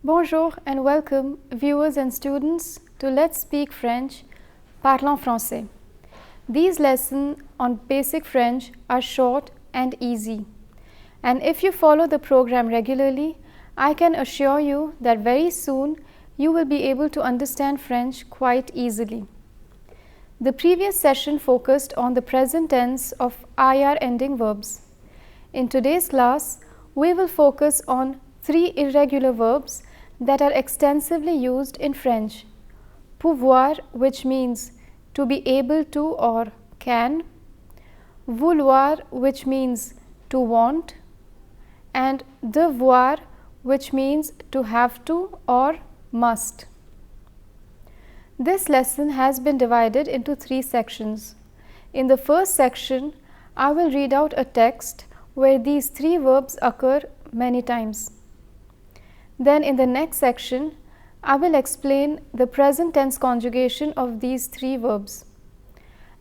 Bonjour and welcome viewers and students to Let's Speak French, Parlons Français. These lessons on basic French are short and easy. And if you follow the program regularly, I can assure you that very soon you will be able to understand French quite easily. The previous session focused on the present tense of IR ending verbs. In today's class, we will focus on 3 irregular verbs that are extensively used in French. Pouvoir, which means to be able to or can. Vouloir, which means to want. And devoir, which means to have to or must. This lesson has been divided into 3 sections. In the first section, I will read out a text where these 3 verbs occur many times. Then in the next section, I will explain the present tense conjugation of these 3 verbs.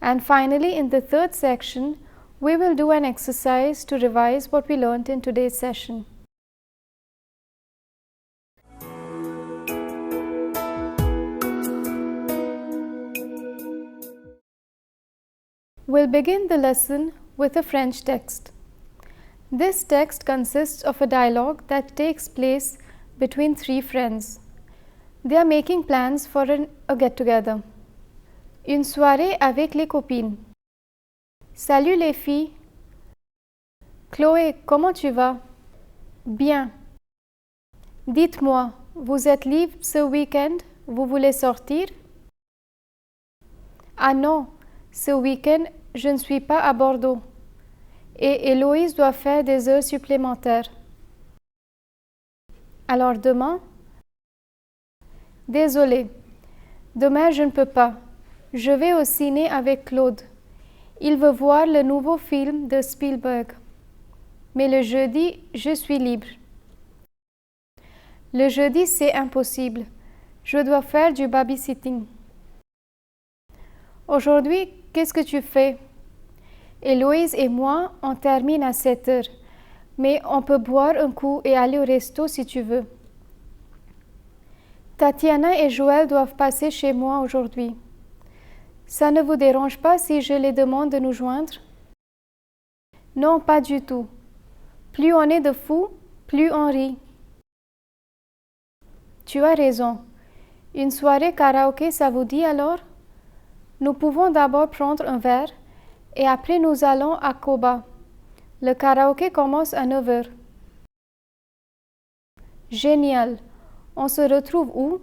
And finally, in the third section, we will do an exercise to revise what we learnt in today's session. We'll begin the lesson with a French text. This text consists of a dialogue that takes place between 3 friends. They are making plans for a get-together. Une soirée avec les copines. Salut les filles. Chloé, comment tu vas? Bien. Dites-moi, vous êtes libre ce week-end? Vous voulez sortir? Ah non, ce week-end, je ne suis pas à Bordeaux. Et Héloïse doit faire des heures supplémentaires. Alors demain? Désolée, demain je ne peux pas. Je vais au ciné avec Claude. Il veut voir le nouveau film de Spielberg. Mais le jeudi, je suis libre. Le jeudi, c'est impossible. Je dois faire du babysitting. Aujourd'hui, qu'est-ce que tu fais? Héloïse et moi, on termine à 7 heures. Mais on peut boire un coup et aller au resto si tu veux. Tatiana et Joël doivent passer chez moi aujourd'hui. Ça ne vous dérange pas si je les demande de nous joindre? Non, pas du tout. Plus on est de fous, plus on rit. Tu as raison. Une soirée karaoké, ça vous dit alors? Nous pouvons d'abord prendre un verre et après nous allons à Koba. Le karaoké commence à 9 heures. Génial. On se retrouve où?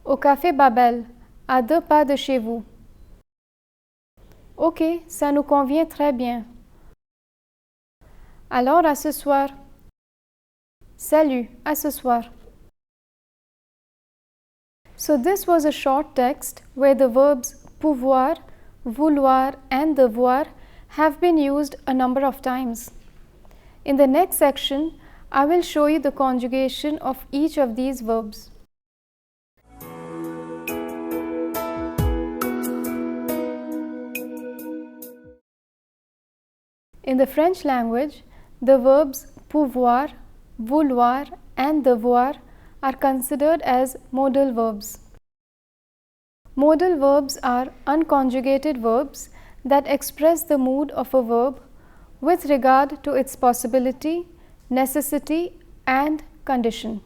Au café Babel, à 2 pas de chez vous. Ok, ça nous convient très bien. Alors à ce soir. Salut, à ce soir. So this was a short text where the verbs pouvoir, vouloir and devoir have been used a number of times. In the next section, I will show you the conjugation of each of these verbs. In the French language, the verbs pouvoir, vouloir and devoir are considered as modal verbs. Modal verbs are unconjugated verbs that express the mood of a verb with regard to its possibility, necessity and condition.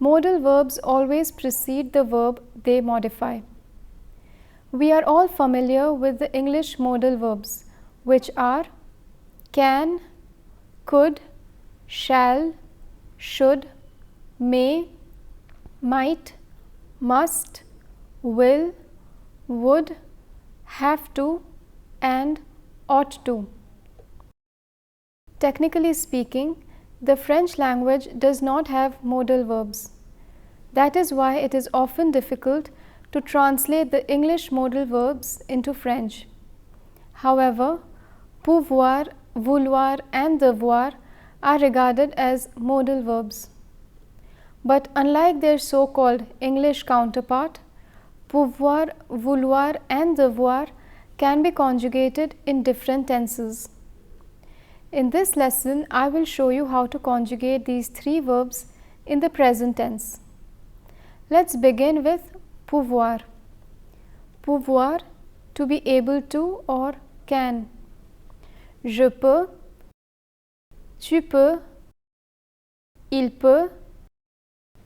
Modal verbs always precede the verb they modify. We are all familiar with the English modal verbs, which are can, could, shall, should, may, might, must, will, would, have to and ought to. Technically speaking, the French language does not have modal verbs. That is why it is often difficult to translate the English modal verbs into French. However, pouvoir, vouloir and devoir are regarded as modal verbs. But unlike their so-called English counterpart, pouvoir, vouloir and devoir can be conjugated in different tenses. In this lesson, I will show you how to conjugate these three verbs in the present tense. Let's begin with pouvoir. Pouvoir, to be able to or can. Je peux, tu peux, il peut,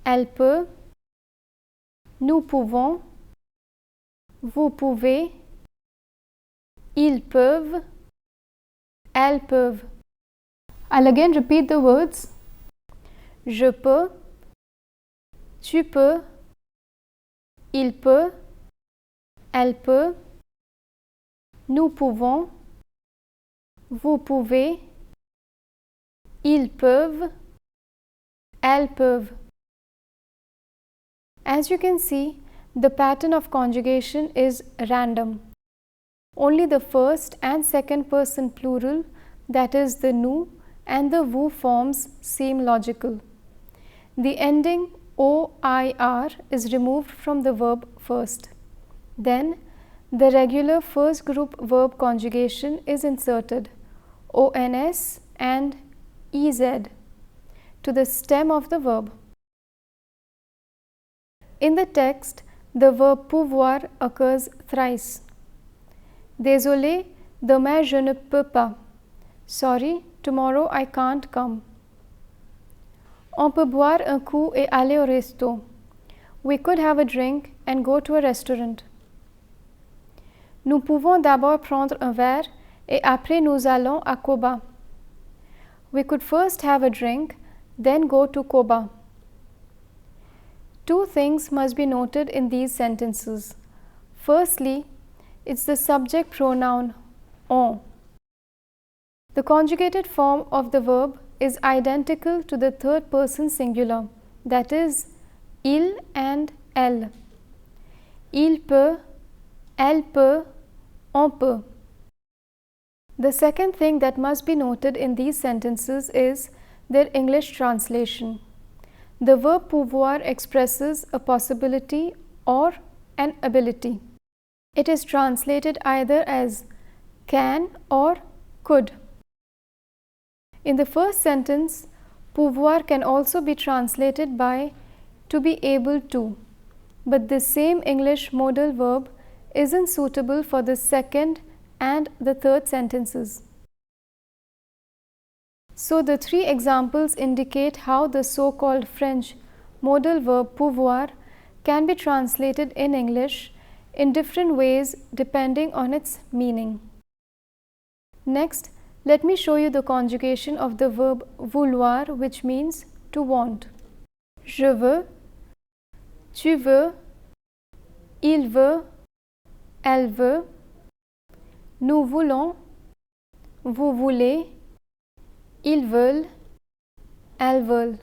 elle peut, nous pouvons, vous pouvez, ils peuvent, elles peuvent. I'll again repeat the words. Je peux, tu peux, il peut, elle peut, nous pouvons, vous pouvez, ils peuvent, elles peuvent. As you can see, the pattern of conjugation is random. Only the first and second person plural, that is the nous and the vous forms, seem logical. The ending OIR is removed from the verb first. Then, the regular first group verb conjugation is inserted, ONS and EZ, to the stem of the verb. In the text, the verb pouvoir occurs thrice. Désolé, demain je ne peux pas. Sorry, tomorrow I can't come. On peut boire un coup et aller au resto. We could have a drink and go to a restaurant. Nous pouvons d'abord prendre un verre et après nous allons à Koba. We could first have a drink, then go to Koba. Two things must be noted in these sentences. Firstly, it's the subject pronoun on. The conjugated form of the verb is identical to the third person singular, that is, il and elle. Il peut, elle peut, on peut. The second thing that must be noted in these sentences is their English translation. The verb pouvoir expresses a possibility or an ability. It is translated either as can or could. In the first sentence, pouvoir can also be translated by to be able to, but the same English modal verb isn't suitable for the second and the third sentences. So the three examples indicate how the so-called French modal verb pouvoir can be translated in English in different ways depending on its meaning. Next, let me show you the conjugation of the verb vouloir, which means to want. Je veux, tu veux, il veut, elle veut, nous voulons, vous voulez, ils veulent, elles veulent.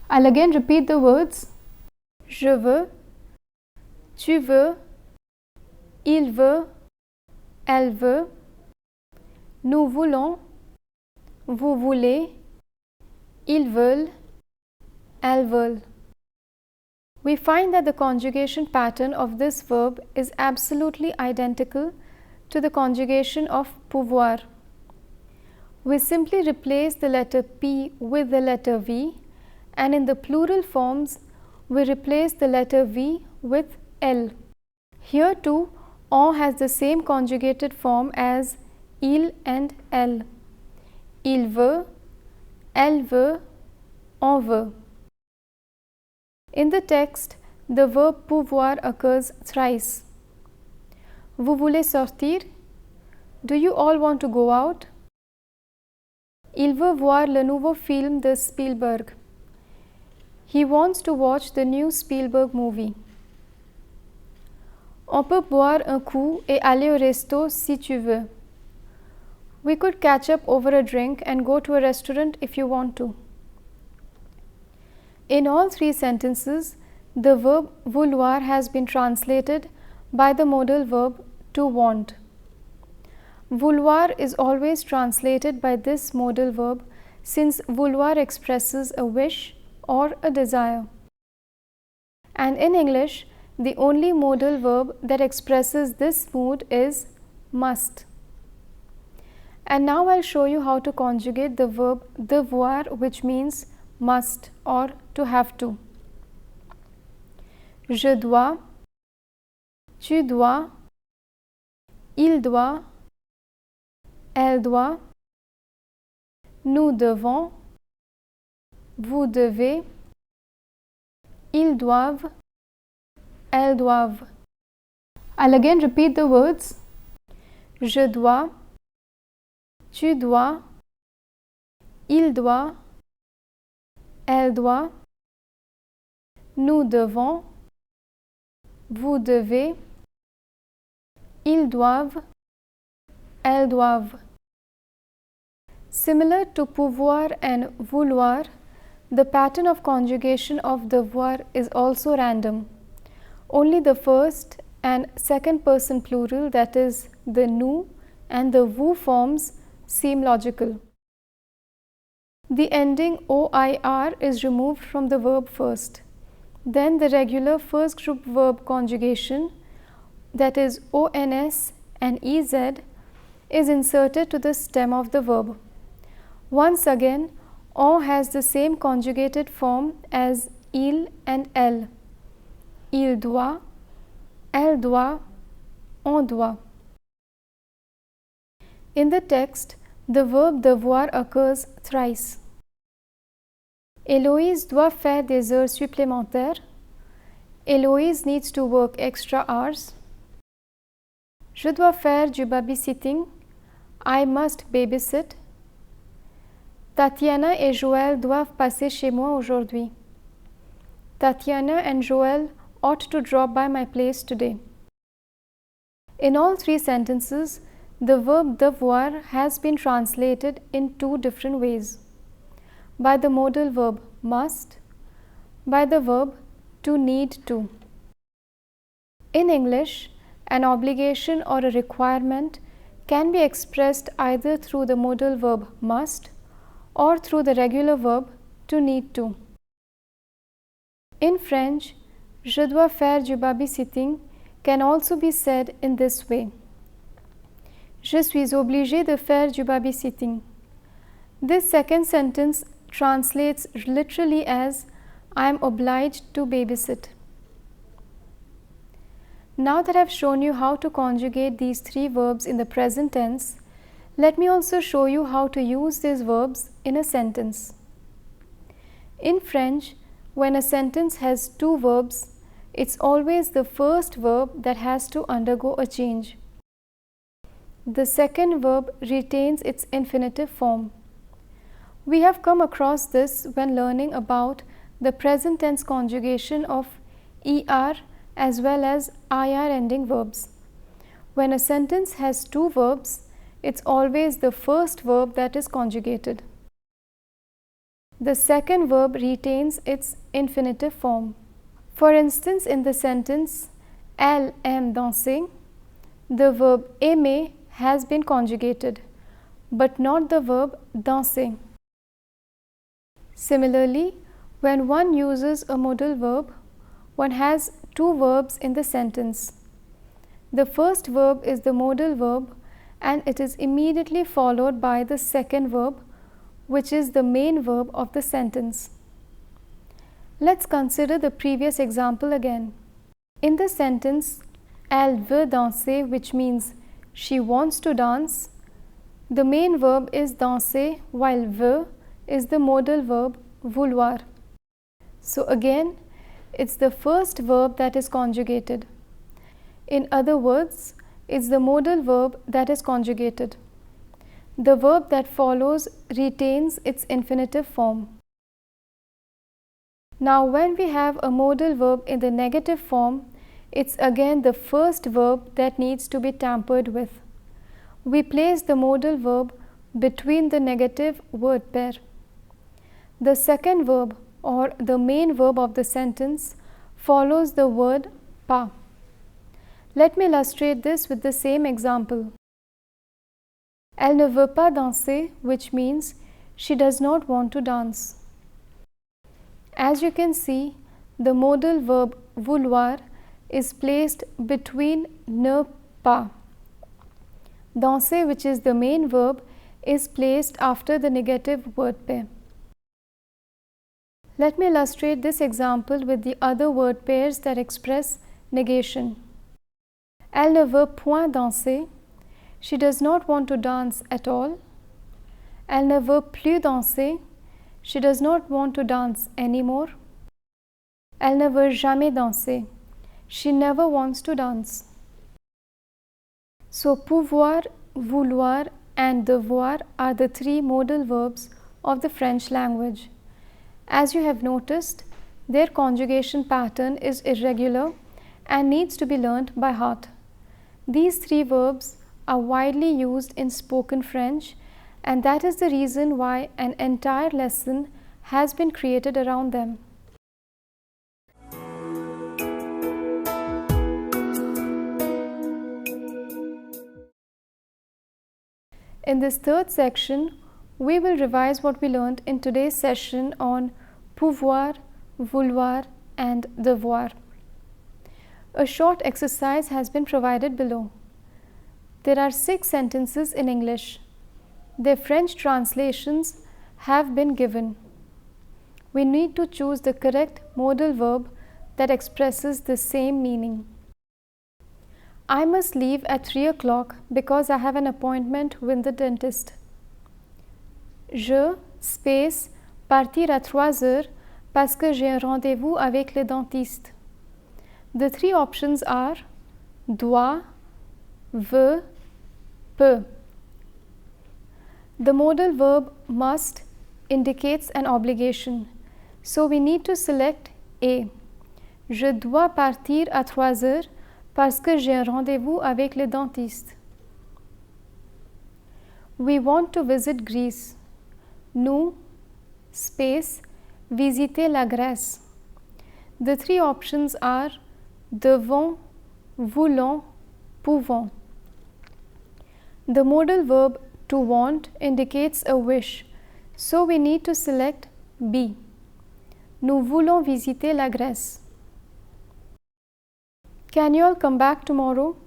I'll again repeat the words. Je veux, tu veux, il veut, elle veut, nous voulons, vous voulez, ils veulent, elles veulent. We find that the conjugation pattern of this verb is absolutely identical to the conjugation of pouvoir. We simply replace the letter P with the letter V, and in the plural forms, we replace the letter V with L. Here too, on has the same conjugated form as il and elle. Il veut, elle veut, on veut. In the text, the verb pouvoir occurs thrice. Vous voulez sortir? Do you all want to go out? Il veut voir le nouveau film de Spielberg. He wants to watch the new Spielberg movie. On peut boire un coup et aller au resto si tu veux. We could catch up over a drink and go to a restaurant if you want to. In all three sentences, the verb vouloir has been translated by the modal verb to want. Vouloir is always translated by this modal verb since vouloir expresses a wish or a desire. And in English, the only modal verb that expresses this mood is must. And now I'll show you how to conjugate the verb devoir, which means must or to have to. Je dois, tu dois, il doit, elle doit, nous devons, vous devez, ils doivent, elles doivent. I'll again repeat the words. Je dois, tu dois, il doit, elle doit, nous devons, vous devez, ils doivent, elles doivent. Similar to pouvoir and vouloir, the pattern of conjugation of devoir is also random. Only the first and second person plural, that is the nous and the vous forms, seem logical. The ending OIR is removed from the verb first. Then the regular first group verb conjugation, that is ONS and EZ, is inserted to the stem of the verb. Once again, on has the same conjugated form as il and elle. Il doit, elle doit, on doit. In the text, the verb devoir occurs thrice. Héloïse doit faire des heures supplémentaires. Héloïse needs to work extra hours. Je dois faire du babysitting. I must babysit. Tatiana et Joël doivent passer chez moi aujourd'hui. Tatiana and Joël ought to drop by my place today. In all three sentences, the verb devoir has been translated in two different ways. By the modal verb must, by the verb to need to. In English, an obligation or a requirement can be expressed either through the modal verb must or through the regular verb to need to. In French, je dois faire du babysitting can also be said in this way. Je suis obligé de faire du babysitting. This second sentence translates literally as I am obliged to babysit. Now that I have shown you how to conjugate these three verbs in the present tense, let me also show you how to use these verbs in a sentence. In French, when a sentence has two verbs, it's always the first verb that has to undergo a change. The second verb retains its infinitive form. We have come across this when learning about the present tense conjugation of ER as well as IR ending verbs. When a sentence has two verbs, it's always the first verb that is conjugated. The second verb retains its infinitive form. For instance, in the sentence Elle aime danser, the verb aimer has been conjugated, but not the verb danser. Similarly, when one uses a modal verb, one has two verbs in the sentence. The first verb is the modal verb and it is immediately followed by the second verb, which is the main verb of the sentence. Let's consider the previous example again. In the sentence, Elle veut danser, which means she wants to dance, the main verb is danser while veut is the modal verb vouloir. So again, it's the first verb that is conjugated. In other words, it's the modal verb that is conjugated. The verb that follows retains its infinitive form. Now, when we have a modal verb in the negative form, it's again the first verb that needs to be tampered with. We place the modal verb between the negative word pair. The second verb or the main verb of the sentence follows the word pas. Let me illustrate this with the same example. Elle ne veut pas danser, which means she does not want to dance. As you can see, the modal verb vouloir is placed between ne pas. Danser, which is the main verb, is placed after the negative word pair. Let me illustrate this example with the other word pairs that express negation. Elle ne veut point danser. She does not want to dance at all. Elle ne veut plus danser. She does not want to dance anymore. Elle ne veut jamais danser. She never wants to dance. So, pouvoir, vouloir, and devoir are the three modal verbs of the French language. As you have noticed, their conjugation pattern is irregular and needs to be learnt by heart. These three verbs are widely used in spoken French, and that is the reason why an entire lesson has been created around them. In this third section, we will revise what we learned in today's session on pouvoir, vouloir, and devoir. A short exercise has been provided below. There are 6 sentences in English. Their French translations have been given. We need to choose the correct modal verb that expresses the same meaning. I must leave at 3 o'clock because I have an appointment with the dentist. Je, space, partir à 3 heures parce que j'ai un rendez-vous avec le dentiste. The three options are doit, veut, peut. The modal verb must indicates an obligation, so we need to select A. Je dois partir à 3 heures parce que j'ai un rendez-vous avec le dentiste. We want to visit Greece. Nous, space, visiter la Grèce. The three options are devons, voulons, pouvons. The modal verb to want indicates a wish, so we need to select B. Nous voulons visiter la Grèce. Can you all come back tomorrow?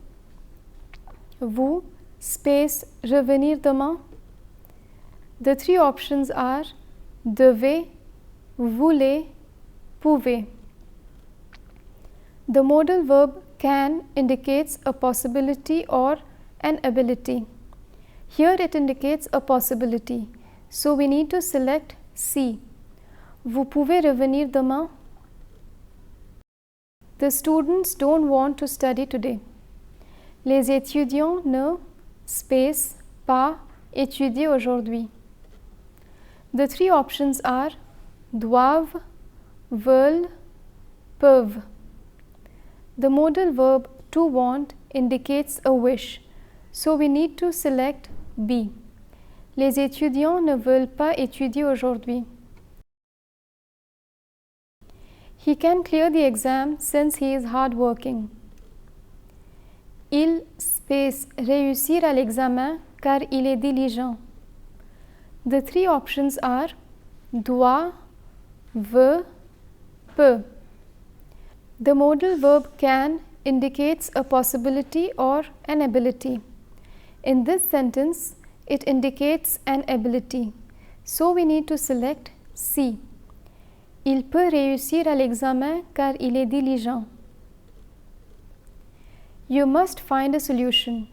Vous, space, revenir demain. The three options are devez, voulez, pouvez. The modal verb can indicates a possibility or an ability. Here it indicates a possibility, so we need to select C. Vous pouvez revenir demain? The students don't want to study today. Les étudiants ne, space, pas, étudier aujourd'hui. The three options are doivent, veulent, peuvent. The modal verb to want indicates a wish, so we need to select B. Les étudiants ne veulent pas étudier aujourd'hui. He can clear the exam since he is hardworking. Il, space, réussir à l'examen car il est diligent. The three options are doit, veut, peut. The modal verb can indicates a possibility or an ability. In this sentence, it indicates an ability, so we need to select C. Il peut réussir à l'examen car il est diligent. You must find a solution.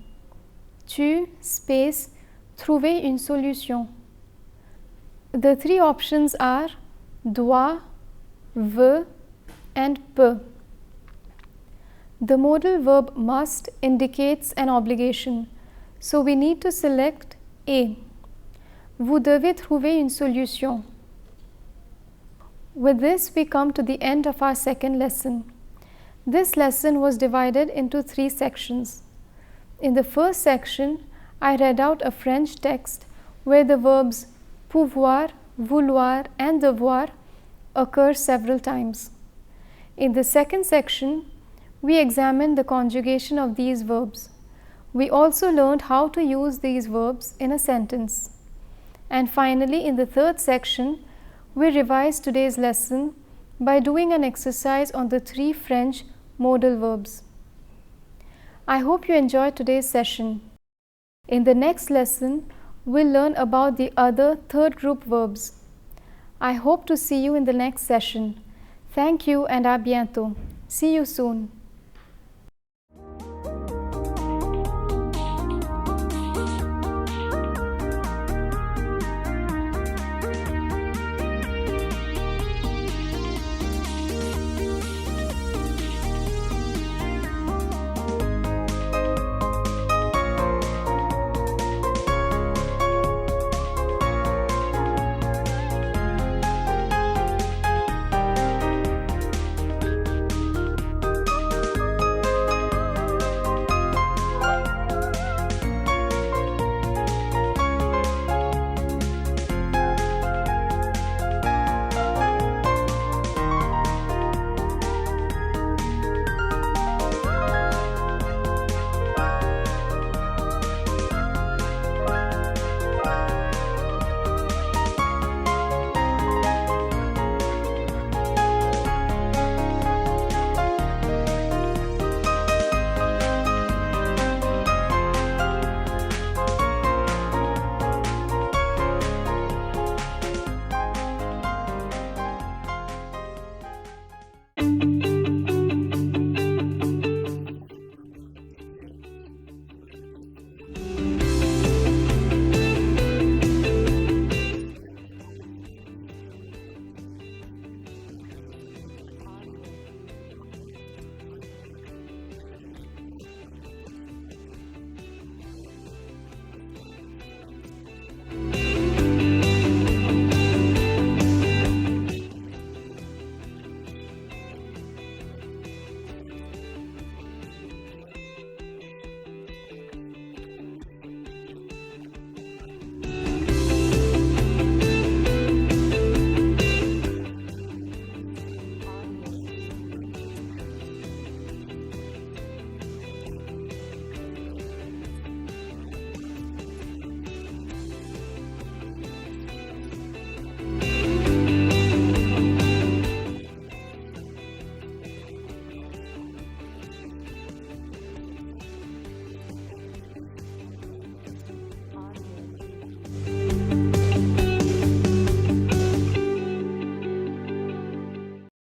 Tu, space, trouver une solution. The three options are doit, veut, and peut. The modal verb must indicates an obligation, so we need to select A. Vous devez trouver une solution. With this, we come to the end of our second lesson. This lesson was divided into 3 sections. In the first section, I read out a French text where the verbs pouvoir, vouloir, and devoir occur several times. In the second section, we examined the conjugation of these verbs. We also learned how to use these verbs in a sentence. And finally, in the third section, we revised today's lesson by doing an exercise on the 3 French modal verbs. I hope you enjoyed today's session. In the next lesson, we'll learn about the other third group verbs. I hope to see you in the next session. Thank you and à bientôt. See you soon.